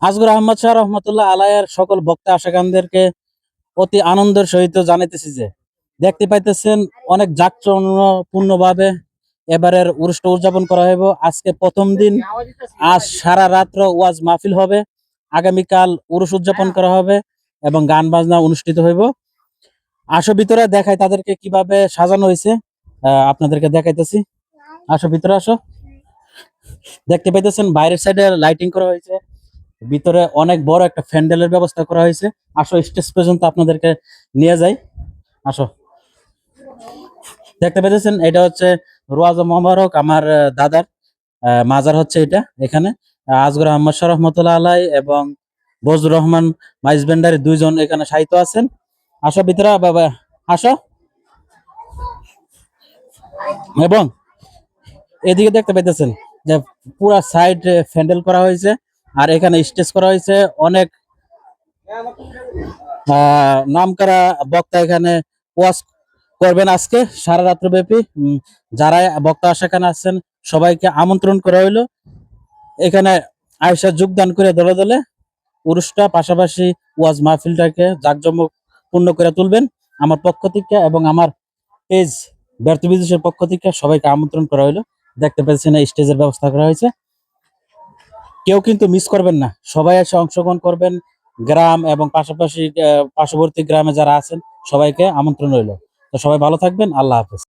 আজগর আহমদ শাহ রহমতুল্লাহ আলাইয়ের সকল বক্তা আশাকানদেরকে অতি আনন্দের সহিত জানাইতেছি যে দেখতে পাইতেছেন অনেক জাঁকজমকপূর্ণ ভাবে এবারের উরুসটা উদযাপন করা হইব। আজকে প্রথম দিন, আজ সারা রাত্র ওয়াজ মাহফিল হবে, আগামীকাল উরুস উদযাপন করা হবে এবং গান বাজনা অনুষ্ঠিত হইব। আসো ভিতরে দেখাই তাদেরকে কিভাবে সাজানো হয়েছে, আপনাদেরকে দেখাইতেছি। আসো ভিতরে আসো। দেখতে পাইতেছেন বাইরের সাইডে লাইটিং করা হয়েছে, ভিতরে অনেক বড় একটা প্যান্ডেলের ব্যবস্থা করা হয়েছে। আসো স্টেজ পর্যন্ত আপনাদেরকে নিয়ে যাই। আসো। দেখতে পেতেছেন এটা হচ্ছে রোয়াজা মোবারক আমার দাদার মাজার হচ্ছে এটা। এখানে আজগর আহমদ শাহ রহমতুল্লাহ আলাই এবং বজরুর রহমান মাইজ ভান্ডারী দুইজন এখানে সাহিত্য আছেন। আসো ভিতরে বাবা, আসো। এবং এদিকে দেখতে পাইতেছেন যে পুরা সাইড প্যান্ডেল করা হয়েছে, আর এখানে স্টেজ করা হয়েছে। অনেক নামকরা বক্তা এখানে ওয়াজ করবেন আজকে সারা রাত্র ব্যাপী। যারা বক্তা আশাখানে আছেন সবাইকে আমন্ত্রণ করা হইলো এখানে আয়সা যোগদান করে দলে দলে উরুসটা পাশাপাশি ওয়াজ মাহফিলটাকে জাঁকজমক পূর্ণ করে তুলবেন। আমার পক্ষ থেকে এবং আমার পেজ ব্যর্থ বিদেশের পক্ষ থেকে সবাইকে আমন্ত্রণ করা হইলো। দেখতে পেয়েছেন স্টেজের ব্যবস্থা করা হয়েছে, কেউ কিন্তু মিস করবেন না, সবাই এসে অংশগ্রহণ করবেন। গ্রাম এবং পাশাপাশি পার্শ্ববর্তী গ্রামে যারা আছেন সবাইকে আমন্ত্রণ রইল। তো সবাই ভালো থাকবেন, আল্লাহ হাফেজ।